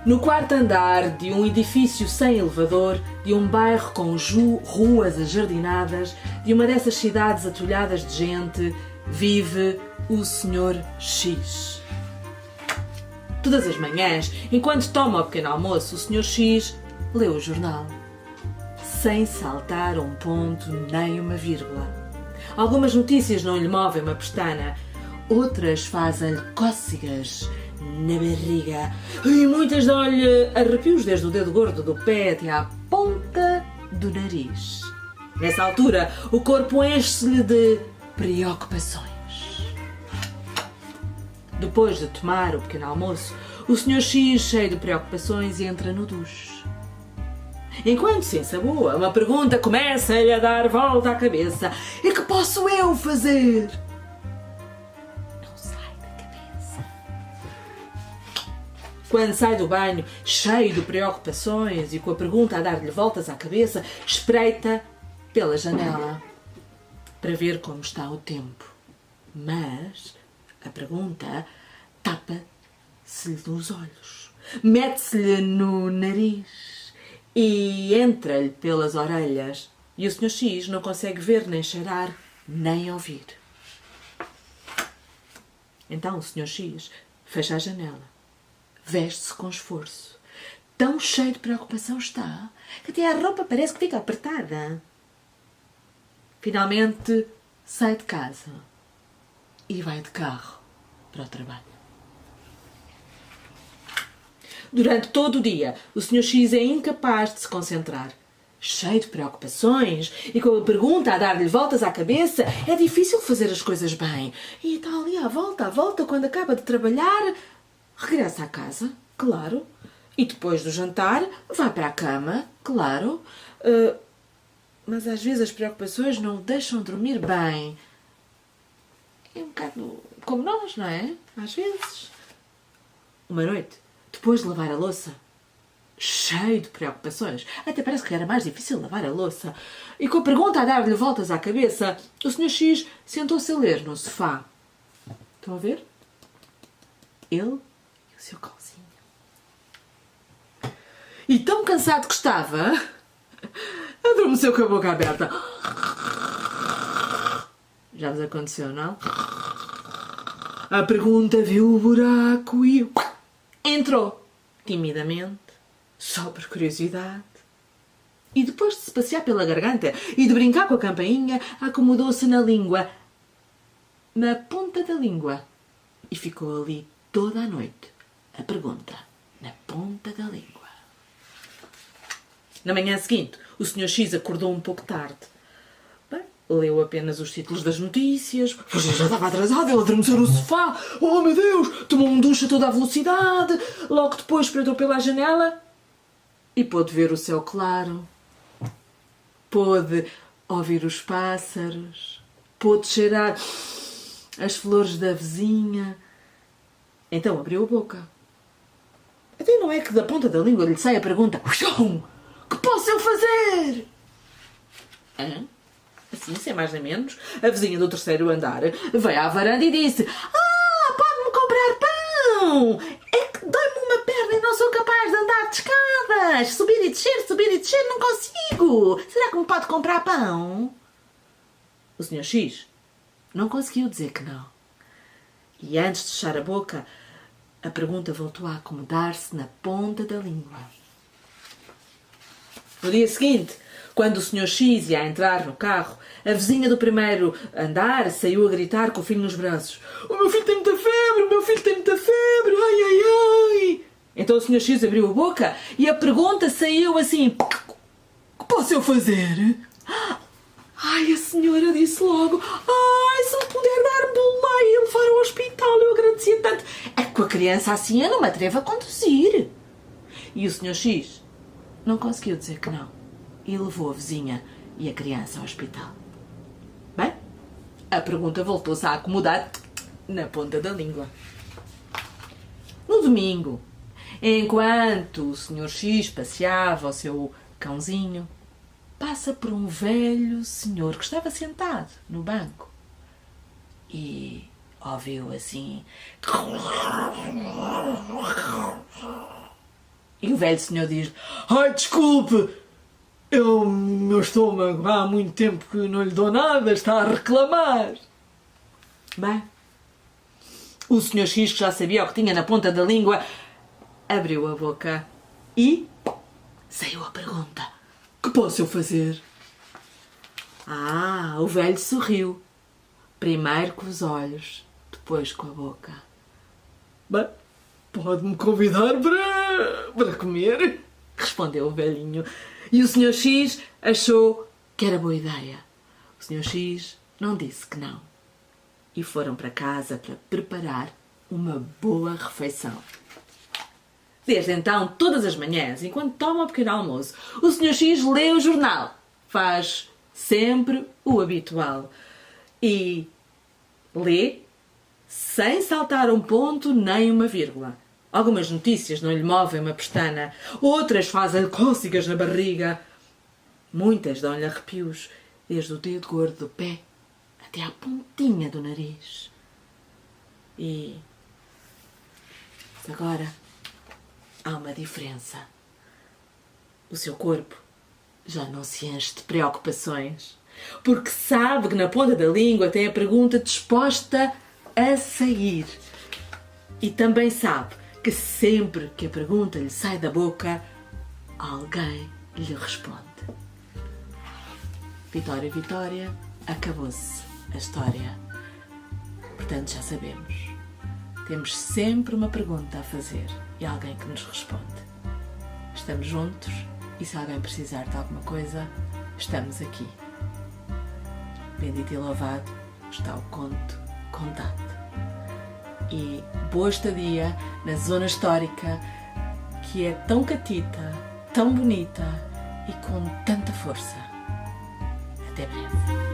No quarto andar de um edifício sem elevador, de um bairro com ruas ajardinadas, de uma dessas cidades atulhadas de gente, vive o Sr. X. Todas as manhãs, enquanto toma o pequeno almoço, o Sr. X lê o jornal, sem saltar um ponto nem uma vírgula. Algumas notícias não lhe movem uma pestana, outras fazem-lhe cócegas na barriga e muitas dão-lhe arrepios desde o dedo gordo do pé até à ponta do nariz. Nessa altura, o corpo enche-se-lhe de preocupações. Depois de tomar o pequeno almoço, o Sr. X, cheio de preocupações, entra no duche. Enquanto se ensaboa, uma pergunta começa-lhe a dar volta à cabeça. E que posso eu fazer? Não sai da cabeça. Quando sai do banho, cheio de preocupações e com a pergunta a dar-lhe voltas à cabeça, espreita pela janela para ver como está o tempo. Mas a pergunta tapa-se-lhe nos olhos, mete-se-lhe no nariz e entra-lhe pelas orelhas, e o Sr. X não consegue ver, nem cheirar, nem ouvir. Então o Sr. X fecha a janela, veste-se com esforço. Tão cheio de preocupação está, que até a roupa parece que fica apertada. Finalmente sai de casa e vai de carro para o trabalho. Durante todo o dia, o Sr. X é incapaz de se concentrar. Cheio de preocupações e com a pergunta a dar-lhe voltas à cabeça, é difícil fazer as coisas bem. E está ali à volta, quando acaba de trabalhar, regressa à casa, claro. E depois do jantar, vai para a cama, claro. Mas às vezes as preocupações não o deixam dormir bem. É um bocado como nós, não é? Às vezes. Uma noite, depois de lavar a louça, cheio de preocupações, até parece que era mais difícil lavar a louça, e com a pergunta a dar-lhe voltas à cabeça, o Sr. X sentou-se a ler no sofá. Estão a ver? Ele e o seu cãozinho. E tão cansado que estava, adormeceu com a boca aberta. Já vos aconteceu, não? A pergunta viu o buraco e entrou, timidamente, só por curiosidade. E depois de se passear pela garganta e de brincar com a campainha, acomodou-se na língua, na ponta da língua, e ficou ali toda a noite. A pergunta, na ponta da língua. Na manhã seguinte, o Sr. X acordou um pouco tarde. Bem, leu apenas os títulos das notícias. Pois já estava atrasado, ele adormeceu no sofá. Oh, meu Deus! Tomou um duche a toda a velocidade. Logo depois espreitou pela janela e pôde ver o céu claro. Pôde ouvir os pássaros. Pôde cheirar as flores da vizinha. Então abriu a boca. Até não é que da ponta da língua lhe sai a pergunta: que posso eu fazer? Assim, sem mais nem menos, a vizinha do terceiro andar veio à varanda e disse: pode-me comprar pão! É que dói-me uma perna e não sou capaz de andar de escadas! Subir e descer, não consigo! Será que me pode comprar pão? O Sr. X não conseguiu dizer que não. E antes de fechar a boca, a pergunta voltou a acomodar-se na ponta da língua. No dia seguinte, quando o Sr. X ia entrar no carro, a vizinha do primeiro andar saiu a gritar com o filho nos braços: "O meu filho tem muita febre! O meu filho tem muita febre! Ai, ai, ai!" Então o Sr. X abriu a boca e a pergunta saiu assim: "Que posso eu fazer?" Ai, a senhora disse logo: "Ai, se me puder dar boleia e levar ao hospital, eu agradecia tanto. É que com a criança assim eu não me atrevo a conduzir." E o Sr. X não conseguiu dizer que não e levou a vizinha e a criança ao hospital. Bem, a pergunta voltou-se a acomodar na ponta da língua. No domingo, enquanto o Sr. X passeava o seu cãozinho, passa por um velho senhor que estava sentado no banco e ouviu assim: E o velho senhor diz: ai, desculpe, meu estômago há muito tempo que não lhe dou nada, está a reclamar. Bem, o senhor X, que já sabia o que tinha na ponta da língua, abriu a boca e saiu a pergunta: que posso eu fazer? Ah, o velho sorriu. Primeiro com os olhos, depois com a boca. Bem, pode-me convidar para comer? Respondeu o velhinho. E o senhor X achou que era boa ideia. O senhor X não disse que não. E foram para casa para preparar uma boa refeição. Desde então, todas as manhãs, enquanto toma o pequeno almoço, o senhor X lê o jornal. Faz sempre o habitual. E lê sem saltar um ponto nem uma vírgula. Algumas notícias não lhe movem uma pestana, outras fazem cócegas na barriga. Muitas dão-lhe arrepios, desde o dedo gordo do pé até à pontinha do nariz. E agora há uma diferença. O seu corpo já não se enche de preocupações, porque sabe que na ponta da língua tem a pergunta disposta a sair. E também sabe que sempre que a pergunta lhe sai da boca, alguém lhe responde. Vitória, Vitória, acabou-se a história. Portanto, já sabemos. Temos sempre uma pergunta a fazer e alguém que nos responde. Estamos juntos e se alguém precisar de alguma coisa, estamos aqui. Bendito e louvado está o conto contado. E boa estadia na zona histórica que é tão catita, tão bonita e com tanta força. Até breve.